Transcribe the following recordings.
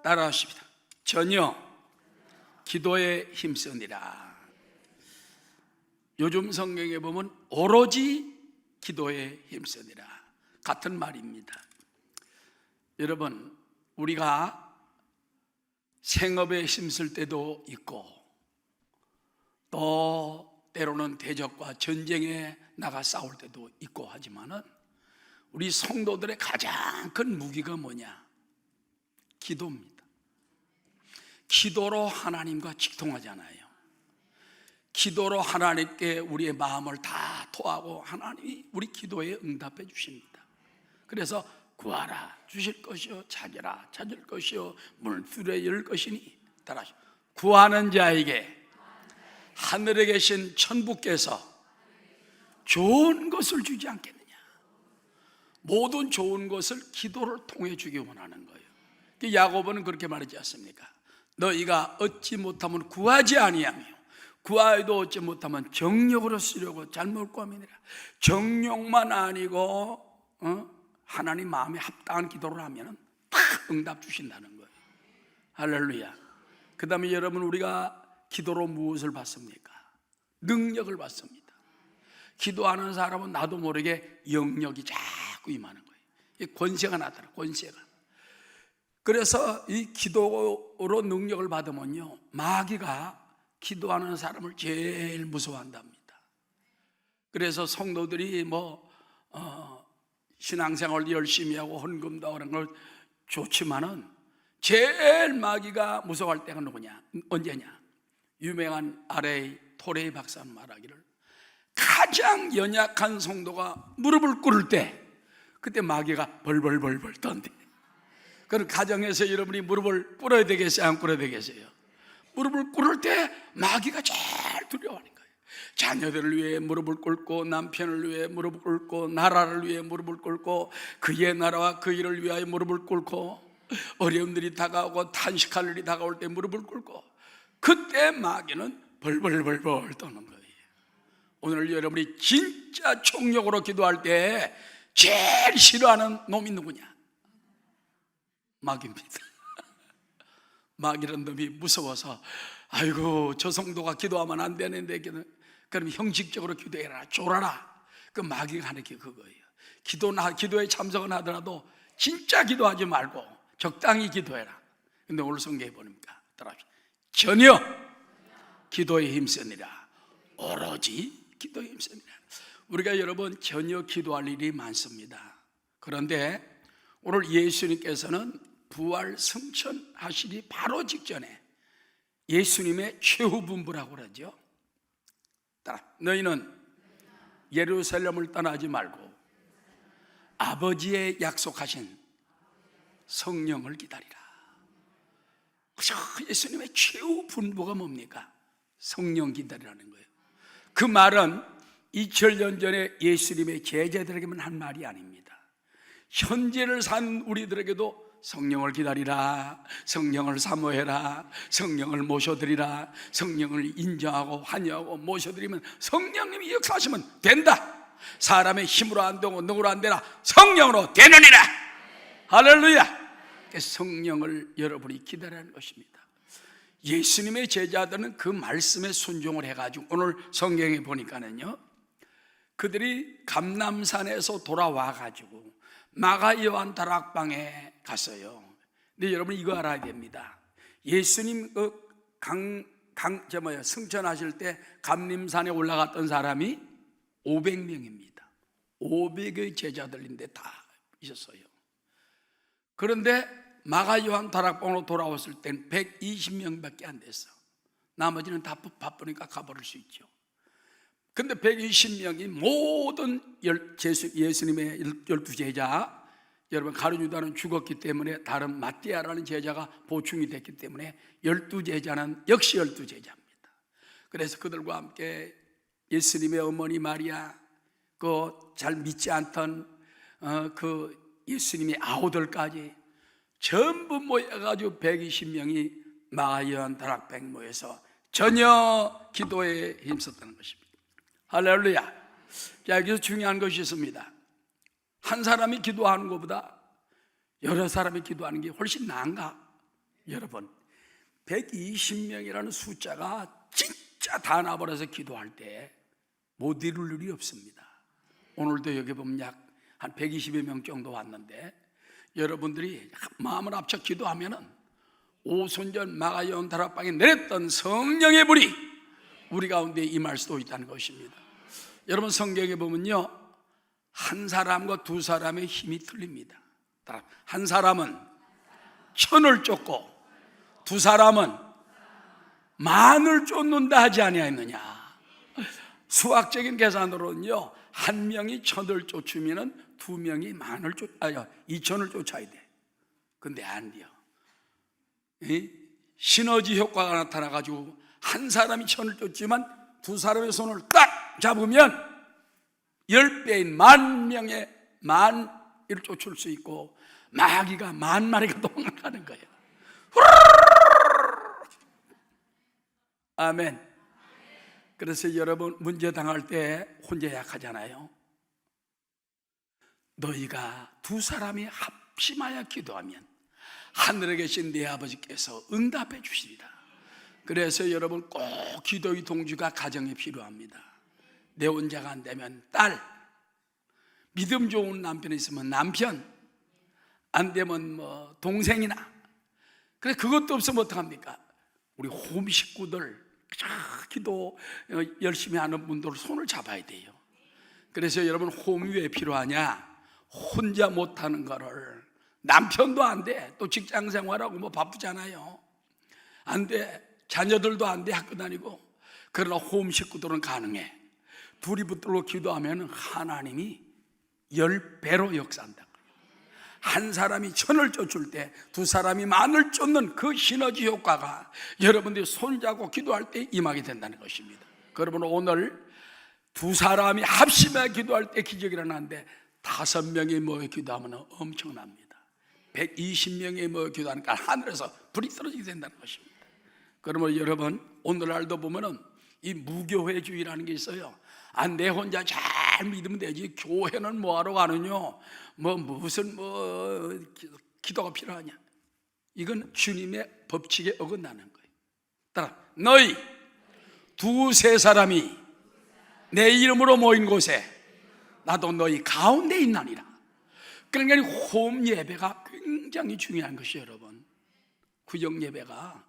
따라하십니다. 전혀 기도에 힘쓰니라. 요즘 성경에 보면 오로지 기도에 힘쓰니라 같은 말입니다. 여러분, 우리가 생업에 힘쓸 때도 있고 또 때로는 대적과 전쟁에 나가 싸울 때도 있고 하지만은 우리 성도들의 가장 큰 무기가 뭐냐? 기도입니다. 기도로 하나님과 직통하잖아요. 기도로 하나님께 우리의 마음을 다 토하고 하나님이 우리 기도에 응답해 주십니다. 그래서 구하라 주실 것이요, 찾으라 찾을 것이요, 문을 두드려 열 것이니 따라하시오. 구하는 자에게 하늘에 계신 천부께서 좋은 것을 주지 않겠느냐. 모든 좋은 것을 기도를 통해 주기 원하는 거예요. 야고보는 그렇게 말하지 않습니까? 너희가 얻지 못하면 구하지 아니하며 구하여도 얻지 못하면 정욕으로 쓰려고 잘못 구함이니라. 정욕만 아니고 하나님 마음에 합당한 기도를 하면 다 응답 주신다는 거예요. 할렐루야. 그 다음에 여러분, 우리가 기도로 무엇을 받습니까? 능력을 받습니다. 기도하는 사람은 나도 모르게 영역이 자꾸 임하는 거예요. 권세가 나타나, 권세가. 그래서 이 기도로 능력을 받으면요, 마귀가 기도하는 사람을 제일 무서워한답니다. 그래서 성도들이 신앙생활 열심히 하고 헌금도 하는 걸 좋지만은 제일 마귀가 무서워할 때가 누구냐? 언제냐? 유명한 R.A. 토레이 박사 말하기를 가장 연약한 성도가 무릎을 꿇을 때 그때 마귀가 벌벌벌벌 떤대. 그럼 가정에서 여러분이 무릎을 꿇어야 되겠어요? 안 꿇어야 되겠어요? 무릎을 꿇을 때 마귀가 제일 두려워하는 거예요. 자녀들을 위해 무릎을 꿇고 남편을 위해 무릎을 꿇고 나라를 위해 무릎을 꿇고 그의 나라와 그 일을 위하여 무릎을 꿇고 어려움들이 다가오고 탄식할 일이 다가올 때 무릎을 꿇고 그때 마귀는 벌벌벌벌 떠는 거예요. 오늘 여러분이 진짜 총력으로 기도할 때 제일 싫어하는 놈이 누구냐? 마귀입니다. 마귀란 놈이 무서워서 아이고 저 성도가 기도하면 안 되는데 그럼 형식적으로 기도해라, 졸아라. 그 마귀가 하는 게 그거예요. 기도에 참석은 하더라도 진짜 기도하지 말고 적당히 기도해라. 근데 오늘 성경에 보니까 전혀 기도에 힘쓰니라. 오로지 기도에 힘쓰니라. 우리가 여러분 전혀 기도할 일이 많습니다. 그런데 오늘 예수님께서는 부활 승천하시기 바로 직전에 예수님의 최후 분부라고 그러죠. 너희는 예루살렘을 떠나지 말고 아버지의 약속하신 성령을 기다리라. 그래서 예수님의 최후 분부가 뭡니까? 성령 기다리라는 거예요. 그 말은 2000년 전에 예수님의 제자들에게만 한 말이 아닙니다. 현재를 산 우리들에게도 성령을 기다리라, 성령을 사모해라, 성령을 모셔드리라, 성령을 인정하고 환영하고 모셔드리면 성령님이 역사하시면 된다. 사람의 힘으로 안 되고 누구로 안 되나 성령으로 되느니라. 할렐루야. 성령을 여러분이 기다리는 것입니다. 예수님의 제자들은 그 말씀에 순종을 해가지고 오늘 성경에 보니까는요, 그들이 감람산에서 돌아와가지고 마가 요한 다락방에 갔어요. 근데 여러분 이거 알아야 됩니다. 예수님 승천하실 때 감림산에 올라갔던 사람이 500명입니다. 500의 제자들인데 다 있었어요. 그런데 마가 요한 다락방으로 돌아왔을 때는 120명밖에 안 됐어. 나머지는 다 바쁘니까 가버릴 수 있죠. 근데 120명이 모든 예수님의 12제자, 여러분 가룟 유다는 죽었기 때문에 다른 마띠아라는 제자가 보충이 됐기 때문에 12제자는 역시 12제자입니다. 그래서 그들과 함께 예수님의 어머니 마리아, 그 잘 믿지 않던 그 예수님의 아우들까지 전부 모여가지고 120명이 마가요한 다락방 모여서 전혀 기도에 힘썼다는 것입니다. 할렐루야. 자, 여기서 중요한 것이 있습니다. 한 사람이 기도하는 것보다 여러 사람이 기도하는 게 훨씬 나은가? 여러분, 120명이라는 숫자가 진짜 다 나버려서 기도할 때 못 이룰 일이 없습니다. 오늘도 여기 보면 약 한 120여 명 정도 왔는데, 여러분들이 마음을 합쳐 기도하면은 오순절 마가온 다락방에 내렸던 성령의 불이 우리 가운데 임할 수도 있다는 것입니다. 여러분, 성경에 보면요, 한 사람과 두 사람의 힘이 틀립니다. 한 사람은 천을 쫓고 두 사람은 만을 쫓는다 하지 아니하였느냐. 수학적인 계산으로는요, 한 명이 천을 쫓으면은 두 명이 이천을 쫓아야 돼. 근데 안 돼요. 시너지 효과가 나타나가지고 한 사람이 천을 쫓지만 두 사람의 손을 딱 잡으면 10배인 만 명의 만을 쫓을 수 있고 마귀가 만 마리가 도망가는 거예요. 아멘. 그래서 여러분, 문제 당할 때 혼자 약하잖아요. 너희가 두 사람이 합심하여 기도하면 하늘에 계신 내 아버지께서 응답해 주시리라. 그래서 여러분, 꼭 기도의 동지가 가정에 필요합니다. 내 혼자가 안 되면 딸, 믿음 좋은 남편이 있으면 남편, 안 되면 뭐 동생이나. 그래, 그것도 없으면 어떡합니까? 우리 홈 식구들, 기도 열심히 하는 분들 손을 잡아야 돼요. 그래서 여러분, 홈이 왜 필요하냐? 혼자 못하는 거를, 남편도 안 돼, 또 직장 생활하고 뭐 바쁘잖아요. 안 돼, 자녀들도 안 돼, 학교 다니고. 그러나 홈 식구들은 가능해. 둘이 붙들고 기도하면 하나님이 10배로 역사한다. 한 사람이 천을 쫓을 때 두 사람이 만을 쫓는 그 시너지 효과가 여러분들이 손잡고 기도할 때 임하게 된다는 것입니다. 여러분, 오늘 두 사람이 합심해 기도할 때 기적이 일어나는데 5명이 모여 기도하면 엄청납니다. 120명이 모여 기도하니까 하늘에서 불이 떨어지게 된다는 것입니다. 그러면 여러분, 오늘날도 보면은 이 무교회주의라는 게 있어요. 내 혼자 잘 믿으면 되지, 교회는 뭐하러 가느냐, 무슨 기도가 필요하냐. 이건 주님의 법칙에 어긋나는 거예요. 따라, 너희 두세 사람이 내 이름으로 모인 곳에 나도 너희 가운데 있나니라. 그러니까 홈 예배가 굉장히 중요한 것이에요. 여러분, 구역 예배가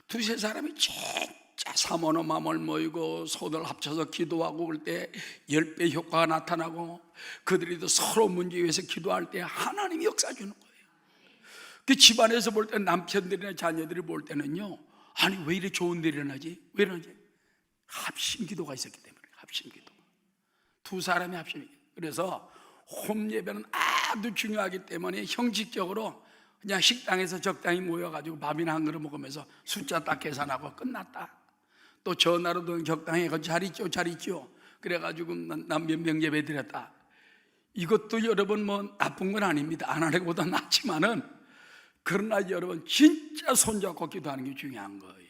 두세 사람이 진짜 사모노 마음을 모이고 손을 합쳐서 기도하고 그럴 때 10배 효과가 나타나고, 그들이 또 서로 문제 위해서 기도할 때 하나님이 역사 주는 거예요. 그 집안에서 볼 때, 남편들이나 자녀들이 볼 때는요, 아니 왜 이렇게 좋은 일이 일어나지? 왜 이러지? 합심 기도가 있었기 때문에. 합심 기도, 두 사람이 합심. 그래서 홈 예배는 아주 중요하기 때문에 형식적으로 그냥 식당에서 적당히 모여가지고 밥이나 한 그릇 먹으면서 숫자 딱 계산하고 끝났다. 또 전화로도 적당히 잘 있죠, 잘 있죠. 그래가지고 난 몇 명 예배 드렸다. 이것도 여러분 뭐 나쁜 건 아닙니다. 안 하는 것보다 낫지만은, 그러나 여러분 진짜 손잡고 기도하는 게 중요한 거예요.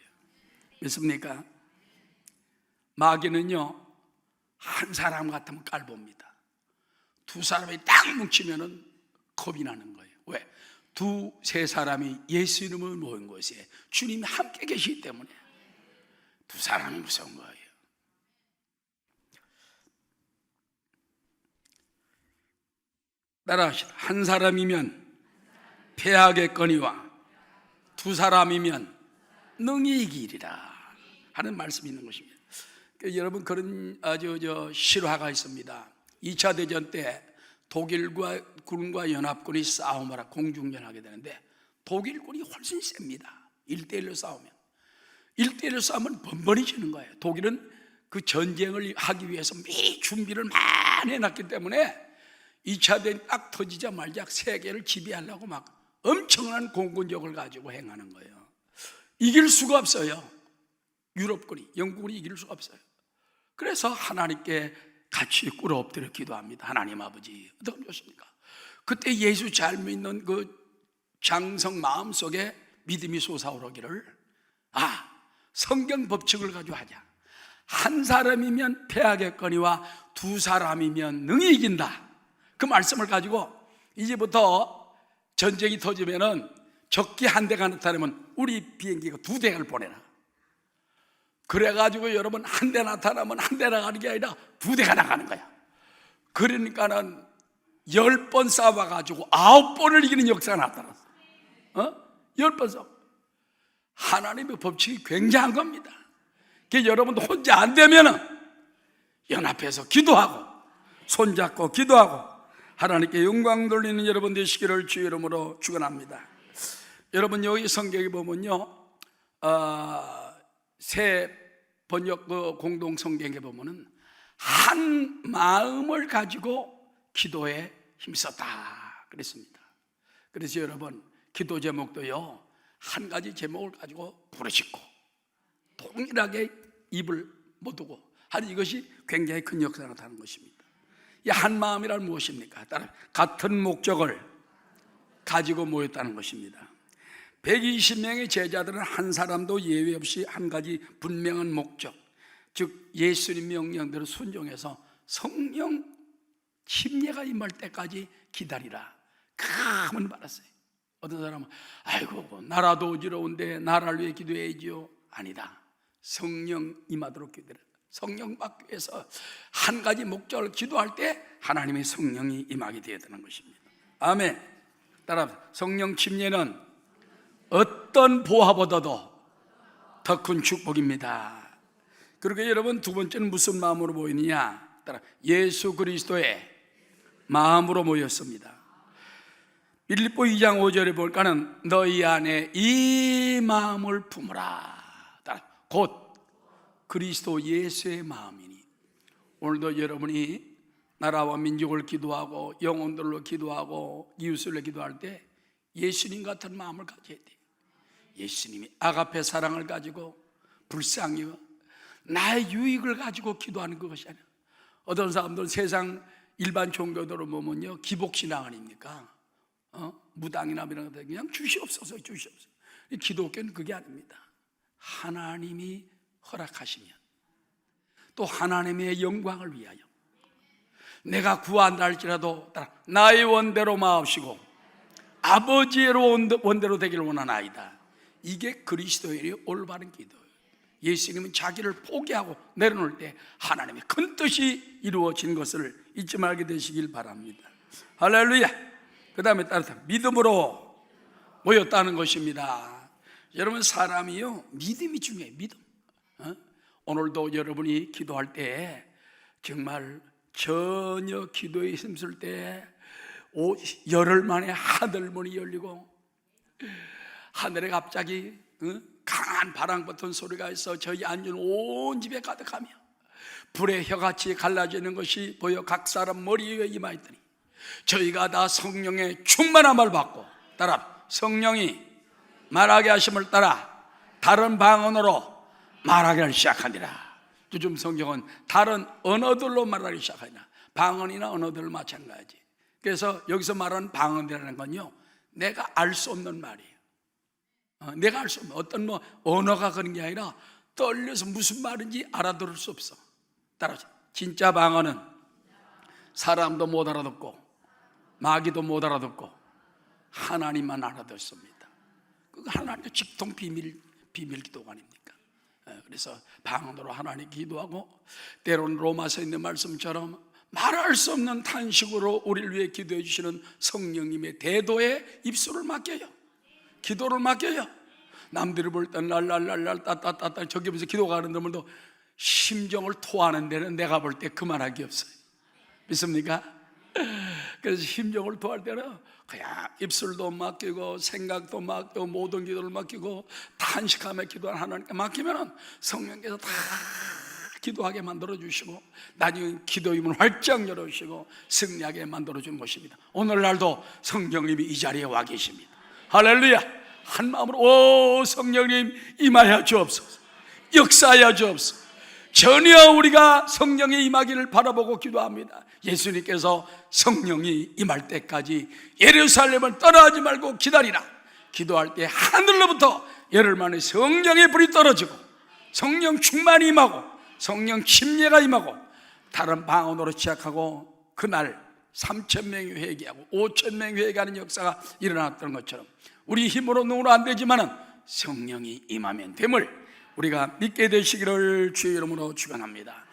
믿습니까? 마귀는요, 한 사람 같으면 깔봅니다. 두 사람이 딱 뭉치면은 겁이 나는 거예요. 왜? 두세 사람이 예수 이름을 모인 곳에 주님이 함께 계시기 때문에 두 사람이 무서운 거예요. 따라하시다. 한 사람이면 패하겠거니와 두 사람이면 능히 이기리라 하는 말씀이 있는 것입니다. 여러분, 그런 아주 실화가 있습니다. 2차 대전 때 독일과 군과 연합군이 싸움을 하고 공중전하게 되는데, 독일군이 훨씬 셉니다. 1대1로 싸우면 1대1로 싸우면 번번이 지는 거예요. 독일은 그 전쟁을 하기 위해서 미리 준비를 많이 해놨기 때문에 2차 대전이 딱 터지자마자 세계를 지배하려고 막 엄청난 공군력을 가지고 행하는 거예요. 이길 수가 없어요. 유럽군이, 영국군이 이길 수가 없어요. 그래서 하나님께 같이 꿇어 엎드려 기도합니다. 하나님 아버지, 어떻게 하면 좋습니까? 그때 예수 잘 믿는 그 장성 마음속에 믿음이 솟아오르기를, 성경 법칙을 가지고 하자. 한 사람이면 패하겠거니와 두 사람이면 능히 이긴다. 그 말씀을 가지고 이제부터 전쟁이 터지면은 적기 한 대가 나타나면 우리 비행기가 2대를 보내라. 그래가지고 여러분 한 대 나타나면 한 대 나가는 게 아니라 2대가 나가는 거야. 그러니까는 10번 싸워가지고 9번을 이기는 역사가 나타났어. 10번 싸워. 하나님의 법칙이 굉장한 겁니다. 그러니까 여러분도 혼자 안 되면은 연합해서 기도하고 손잡고 기도하고 하나님께 영광 돌리는 여러분 되시기를 주의 이름으로 축원합니다. 여러분 여기 성경에 보면요, 새 번역 공동 성경에 보면은 한 마음을 가지고 기도에 힘썼다 그랬습니다. 그래서 여러분 기도 제목도요, 한 가지 제목을 가지고 부르짖고 동일하게 입을 모두고 하는 이것이 굉장히 큰 역사가 나타나는 것입니다. 이 한 마음이란 무엇입니까? 따라 같은 목적을 가지고 모였다는 것입니다. 120명의 제자들은 한 사람도 예외 없이 한 가지 분명한 목적, 즉 예수님 명령대로 순종해서 성령 침례가 임할 때까지 기다리라 가문 받았어요. 어떤 사람은 아이고 나라도 어지러운데 나라를 위해 기도해야지요. 아니다. 성령 임하도록 기도해라. 성령 받기 위해서 한 가지 목적을 기도할 때 하나님의 성령이 임하게 되어야 되는 것입니다. 아멘. 따라 성령 침례는 어떤 보화보다도 더 큰 축복입니다. 그리고 여러분 두 번째는 무슨 마음으로 모이느냐? 따라 예수 그리스도의 마음으로 모였습니다. 빌립보 2장 5절에 볼까는 너희 안에 이 마음을 품으라. 따라 곧 그리스도 예수의 마음이니. 오늘도 여러분이 나라와 민족을 기도하고 영혼들로 기도하고 이웃을 기도할 때 예수님 같은 마음을 가져야 돼요. 예수님이 아가페 사랑을 가지고 불쌍히 나의 유익을 가지고 기도하는 그것이 아니라, 어떤 사람들은 세상 일반 종교들을 보면요 기복신앙 아닙니까? 무당이나 이런 것들 그냥 주시옵소서 주시옵소서. 기독교는 그게 아닙니다. 하나님이 허락하시면 또 하나님의 영광을 위하여 내가 구한다 할지라도 나의 원대로 마옵시고 아버지의 원대로 되기를 원하나이다. 이게 그리스도인의 올바른 기도예요. 예수님은 자기를 포기하고 내려놓을 때 하나님의 큰 뜻이 이루어진 것을 잊지 말게 되시길 바랍니다. 할렐루야. 그 다음에 따라서 믿음으로 모였다는 것입니다. 여러분 사람이요 믿음이 중요해요. 믿음. 오늘도 여러분이 기도할 때 정말 전혀 기도에 힘쓸 때 열흘 만에 하늘문이 열리고 하늘에 갑자기 강한 바람 같은 소리가 있어 저희 앉은 온 집에 가득하며 불의 혀같이 갈라지는 것이 보여 각 사람 머리 위에 임하였더니 저희가 다 성령의 충만함을 받고 따라 성령이 말하게 하심을 따라 다른 방언으로 말하기를 시작하니라. 요즘 성경은 다른 언어들로 말하기 시작하니라. 방언이나 언어들 마찬가지. 그래서 여기서 말하는 방언이라는 건요 내가 알 수 없는 말이에요. 내가 알 수 없는 어떤 언어가 그런 게 아니라 떨려서 무슨 말인지 알아들을 수 없어. 따라서 진짜 방언은 사람도 못 알아듣고 마귀도 못 알아듣고 하나님만 알아듣습니다. 그거 하나님의 직통 비밀 기도가 아닙니까? 그래서 방언으로 하나님 기도하고 때로는 로마서에 있는 말씀처럼 말할 수 없는 탄식으로 우리를 위해 기도해 주시는 성령님의 대도에 입술을 맡겨요. 기도를 맡겨요. 남들이 볼 때 랄랄랄랄 따따따따 저기 보면서 기도가 하는 분들도 심정을 토하는 데는 내가 볼 때 그만하기 없어요. 믿습니까? 그래서 심정을 토할 때는 그냥 입술도 맡기고 생각도 맡기고 모든 기도를 맡기고 탄식하며 기도하는 하나님께 맡기면 성령께서 다 기도하게 만들어주시고 나중에 기도임을 활짝 열어주시고 승리하게 만들어주는 것입니다. 오늘날도 성령님이 이 자리에 와 계십니다. 할렐루야. 한 마음으로 오 성령님 임하여 주옵소서, 역사하여 주옵소서. 전혀 우리가 성령이 임하기를 바라보고 기도합니다. 예수님께서 성령이 임할 때까지 예루살렘을 떠나지 말고 기다리라. 기도할 때 하늘로부터 열흘 만에 성령의 불이 떨어지고 성령 충만이 임하고 성령 침례가 임하고 다른 방언으로 시작하고 그날 3,000명이 회개하고 5,000명이 회개하는 역사가 일어났던 것처럼 우리 힘으로 능으로 안 되지만은 성령이 임하면 됨을 우리가 믿게 되시기를 주의 이름으로 축원합니다.